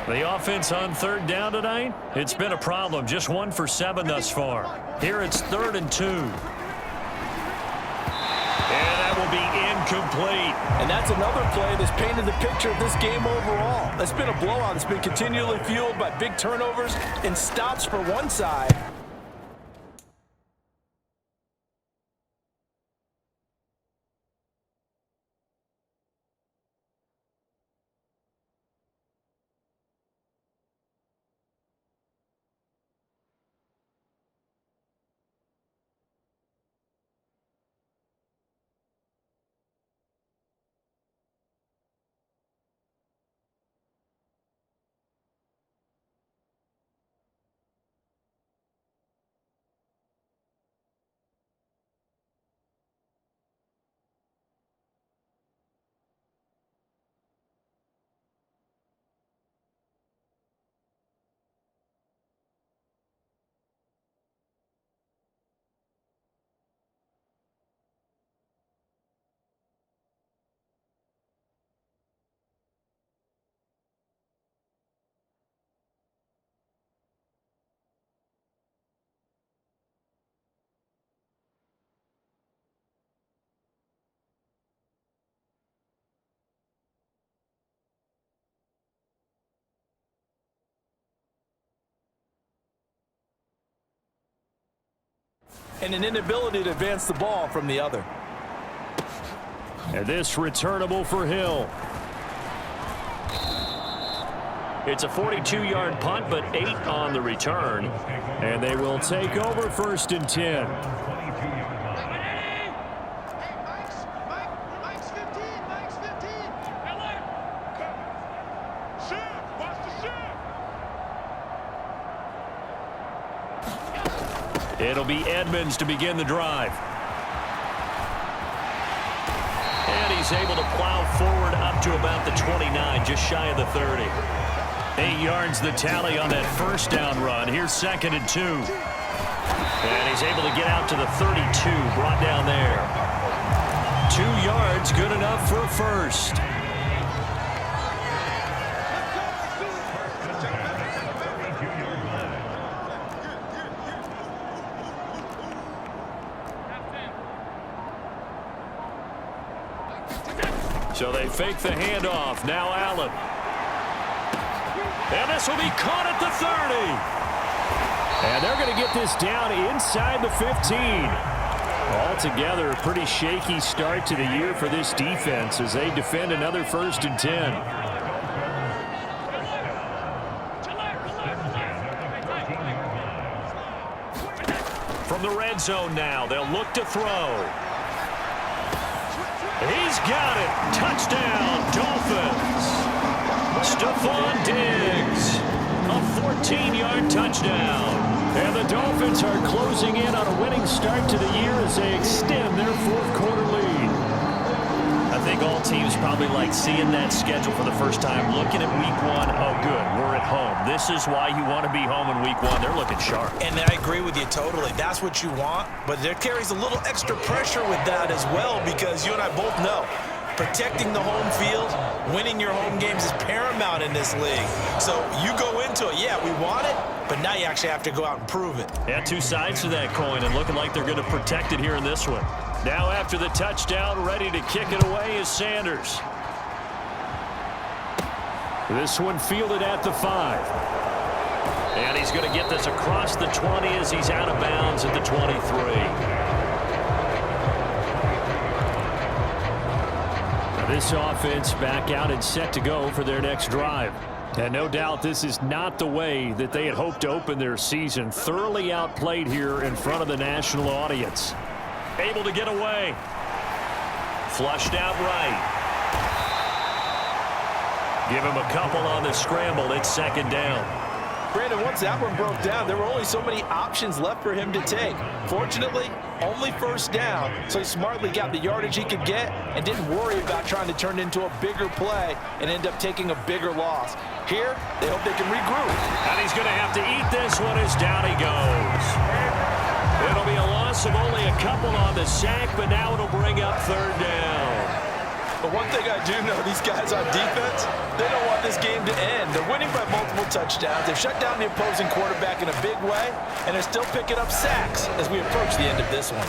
The offense on third down tonight, it's been a problem. Just 1 for 7 thus far. Here it's 3rd and 2. And that will be incomplete. And that's another play that's painted the picture of this game overall. It's been a blowout that's been continually fueled by big turnovers and stops for one side. And an inability to advance the ball from the other. And this returnable for Hill. It's a 42-yard punt, but 8 on the return. And they will take over 1st and 10. It'll be Edmonds to begin the drive. And he's able to plow forward up to about the 29, just shy of the 30. 8 yards the tally on that first down run. Here's 2nd and 2. And he's able to get out to the 32, brought down there. 2 yards, good enough for first. So they fake the handoff. Now Allen. And this will be caught at the 30. And they're going to get this down inside the 15. Altogether, a pretty shaky start to the year for this defense as they defend another 1st and 10. From the red zone now, they'll look to throw. He's got it. Touchdown, Dolphins. Stephon Diggs. A 14-yard touchdown. And the Dolphins are closing in on a winning start to the year as they extend their 4th quarter lead. I think all teams probably like seeing that schedule for the first time, looking at week 1. Oh, good, we're at home. This is why you want to be home in week 1. They're looking sharp. And I agree with you totally. That's what you want, but there carries a little extra pressure with that as well because you and I both know protecting the home field, winning your home games is paramount in this league. So you go into it, yeah, we want it, but now you actually have to go out and prove it. Yeah, 2 sides to that coin, and looking like they're going to protect it here in this one. Now after the touchdown, ready to kick it away is Sanders. This one fielded at the 5. And he's going to get this across the 20 as he's out of bounds at the 23. This offense back out and set to go for their next drive. And no doubt this is not the way that they had hoped to open their season. Thoroughly outplayed here in front of the national audience. Able to get away. Flushed out right. Give him a couple on the scramble. It's 2nd down. Brandon, once that one broke down, there were only so many options left for him to take. Fortunately, only 1st down, so he smartly got the yardage he could get and didn't worry about trying to turn it into a bigger play and end up taking a bigger loss. Here, they hope they can regroup. And he's going to have to eat this one as down he goes. It'll be a loss of only a couple on the sack, but now it'll bring up 3rd down. But one thing I do know, these guys on defense, they don't want this game to end. They're winning by multiple touchdowns. They've shut down the opposing quarterback in a big way, and they're still picking up sacks as we approach the end of this one.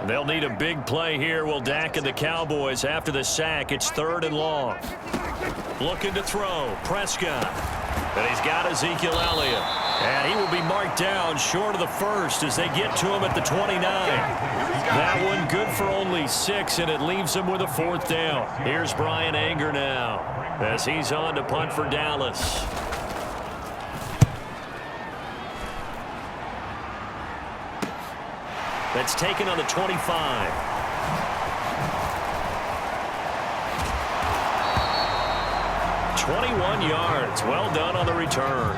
They'll need a big play here. Will Dak and the Cowboys after the sack. It's 3rd and long. Looking to throw. Prescott. And he's got Ezekiel Elliott. And he will be marked down short of the first as they get to him at the 29. That one good for only 6, and it leaves him with a 4th down. Here's Brian Anger now as he's on to punt for Dallas. That's taken on the 25. "21 yards. Well done on the return.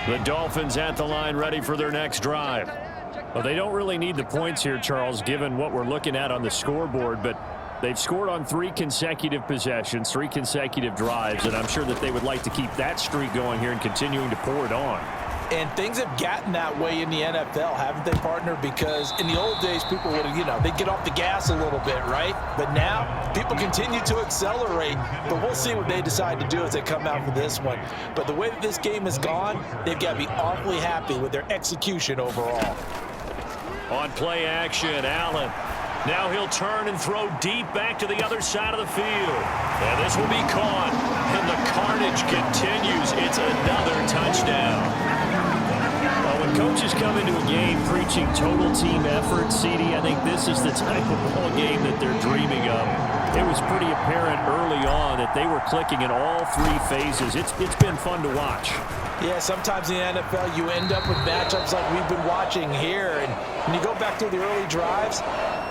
The Dolphins at the line ready for their next drive. Well, they don't really need the points here, Charles, given what we're looking at on the scoreboard, but they've scored on 3 consecutive possessions, 3 consecutive drives, and I'm sure that they would like to keep that streak going here and continuing to pour it on. And things have gotten that way in the NFL, haven't they, partner? Because in the old days, people would, they'd get off the gas a little bit, right? But now, people continue to accelerate. But we'll see what they decide to do as they come out for this one. But the way that this game has gone, they've got to be awfully happy with their execution overall. On play action, Allen. Now he'll turn and throw deep back to the other side of the field. And this will be caught. And the carnage continues. It's another touchdown. Well, when coaches come into a game preaching total team effort, CD, I think this is the type of ball game that they're dreaming of. It was pretty apparent early on that they were clicking in all 3 phases. It's been fun to watch. Yeah, sometimes in the NFL you end up with matchups like we've been watching here. And when you go back to the early drives,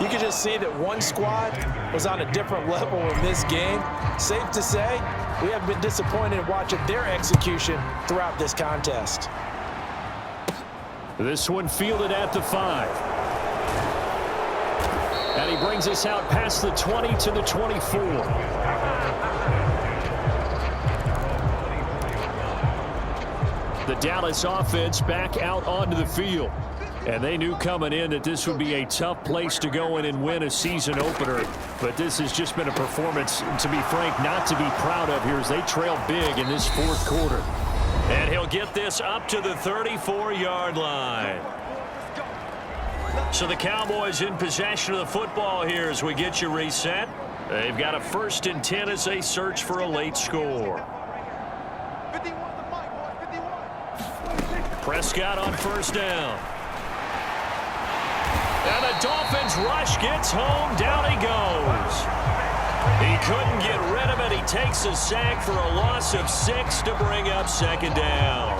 you can just see that one squad was on a different level in this game. Safe to say, we have been disappointed in watching their execution throughout this contest. This one fielded at the 5. And he brings us out past the 20 to the 24. The Dallas offense back out onto the field. And they knew coming in that this would be a tough place to go in and win a season opener. But this has just been a performance, to be frank, not to be proud of here as they trail big in this 4th quarter. And he'll get this up to the 34-yard line. So the Cowboys in possession of the football here as we get you reset. They've got a 1st and 10 as they search for a late score. Prescott on 1st down. And the Dolphins rush gets home. Down he goes. He couldn't get rid of it. He takes a sack for a loss of 6 to bring up 2nd down.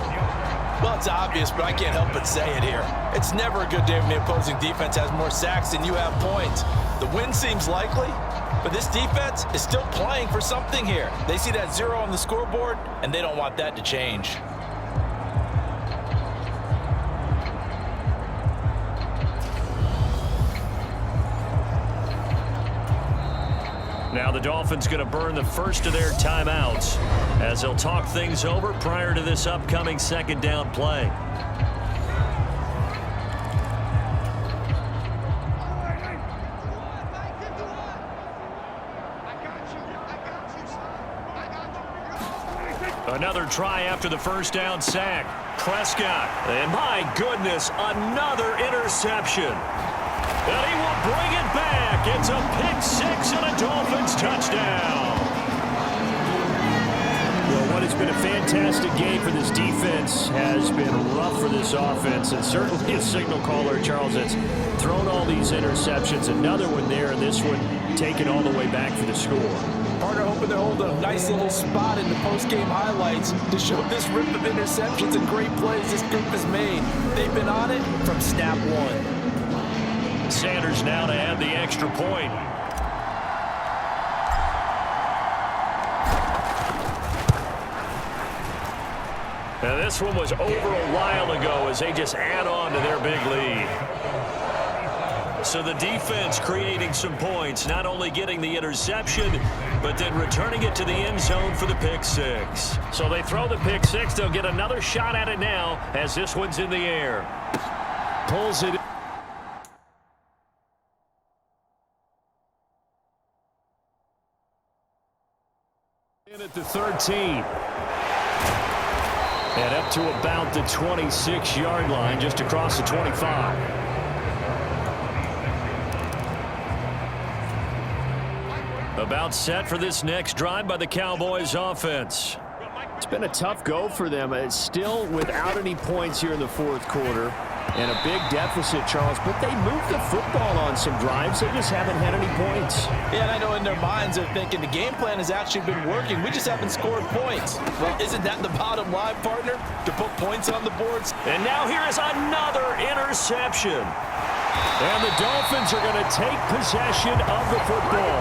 Well, it's obvious, but I can't help but say it here. It's never a good day when the opposing defense has more sacks than you have points. The win seems likely, but this defense is still playing for something here. They see that 0 on the scoreboard, and they don't want that to change. Now the Dolphins going to burn the first of their timeouts as they'll talk things over prior to this upcoming 2nd down play. Another try after the 1st down sack. Prescott, and my goodness, another interception. And he will bring it back. It's a pick-6 and a Dolphins touchdown. Well, what has been a fantastic game for this defense has been rough for this offense, and certainly a signal caller, Charles, that's thrown all these interceptions. Another one there, and this one taken all the way back for the score. Partner hoping to hold a nice little spot in the post-game highlights to show this rip of interceptions and great plays this group has made. They've been on it from snap 1. Sanders now to add the extra point. Now this one was over a while ago as they just add on to their big lead. So the defense creating some points, not only getting the interception, but then returning it to the end zone for the pick six. So they throw the pick six. They'll get another shot at it now as this one's in the air. Pulls it. In at the 13. And up to about the 26-yard line, just across the 25. About set for this next drive by the Cowboys offense. It's been a tough go for them. It's still without any points here in the fourth quarter. And a big deficit, Charles, but they moved the football on some drives. They just haven't had any points. Yeah, and I know in their minds they're thinking the game plan has actually been working. We just haven't scored points. Well, isn't that the bottom line, partner? To put points on the boards? And now here is another interception. And the Dolphins are going to take possession of the football.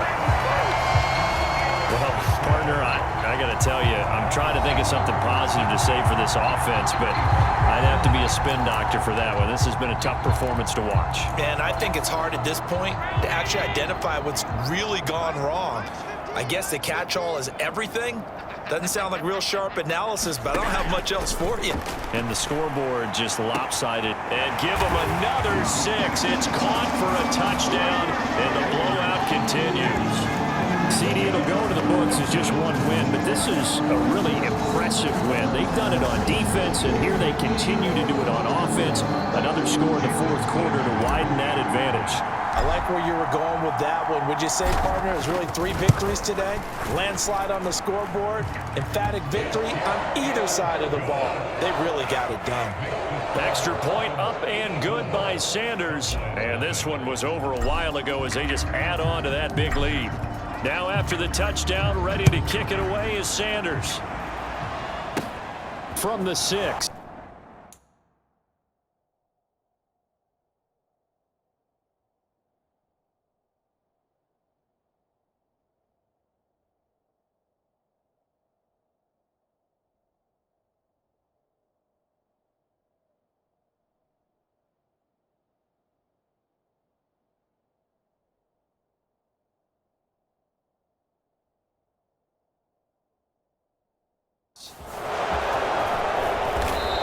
Well, partner, I got to tell you, I'm trying to think of something positive to say for this offense, but I'd have to be a spin doctor for that one. This has been a tough performance to watch. And I think it's hard at this point to actually identify what's really gone wrong. I guess the catch-all is everything. Doesn't sound like real sharp analysis, but I don't have much else for you. And the scoreboard just lopsided. And give them another 6. It's caught for a touchdown, and the blowout continues. CD, it'll go to the books as just one win, but this is a really impressive win. They've done it on defense, and here they continue to do it on offense. Another score in the fourth quarter to widen that advantage. I like where you were going with that one. Would you say, partner, it was really 3 victories today? Landslide on the scoreboard, emphatic victory on either side of the ball. They really got it done. Extra point up and good by Sanders. And this one was over a while ago as they just add on to that big lead. Now after the touchdown, ready to kick it away is Sanders. From the 6.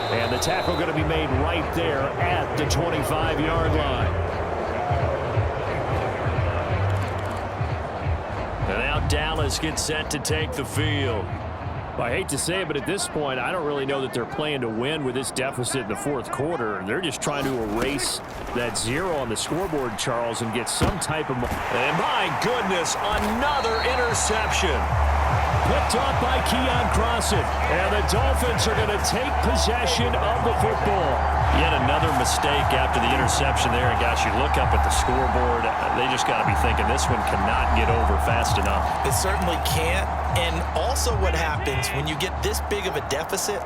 And the tackle going to be made right there at the 25-yard line. And now Dallas gets set to take the field. I hate to say it, but at this point, I don't really know that they're playing to win with this deficit in the fourth quarter. They're just trying to erase that 0 on the scoreboard, Charles, and get some type of... And my goodness, another interception. Picked off by Keon Crossan. And the Dolphins are going to take possession of the football. Yet another mistake after the interception there. And gosh, you look up at the scoreboard, they just got to be thinking this one cannot get over fast enough. It certainly can't. And also what happens when you get this big of a deficit,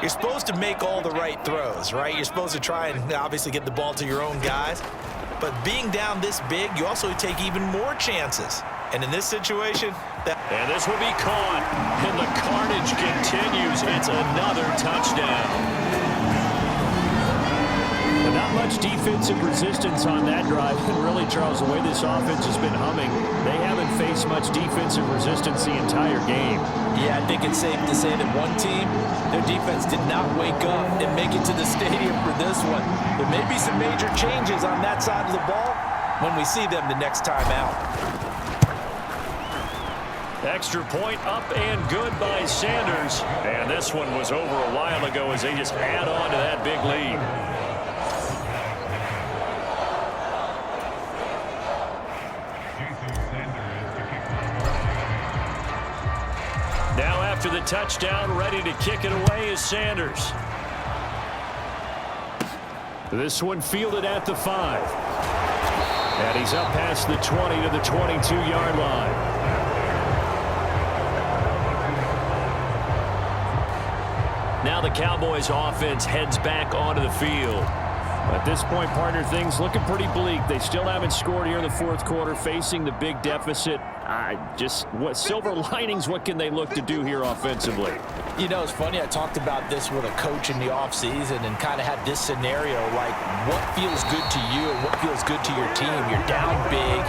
you're supposed to make all the right throws, right? You're supposed to try and obviously get the ball to your own guys. But being down this big, you also take even more chances. And in this situation, and this will be caught. And the carnage continues. It's another touchdown. But not much defensive resistance on that drive. And really, Charles, the way this offense has been humming, they haven't faced much defensive resistance the entire game. Yeah, I think it's safe to say that one team, their defense did not wake up and make it to the stadium for this one. There may be some major changes on that side of the ball when we see them the next time out. Extra point up and good by Sanders. And this one was over a while ago as they just add on to that big lead. Now after the touchdown, ready to kick it away is Sanders. This one fielded at the 5. And he's up past the 20 to the 22-yard line. Now the Cowboys offense heads back onto the field. At this point, partner, things looking pretty bleak. They still haven't scored here in the fourth quarter, facing the big deficit. What silver linings, what can they look to do here offensively? You know, it's funny, I talked about this with a coach in the offseason and kind of had this scenario, like what feels good to you and what feels good to your team. You're down big,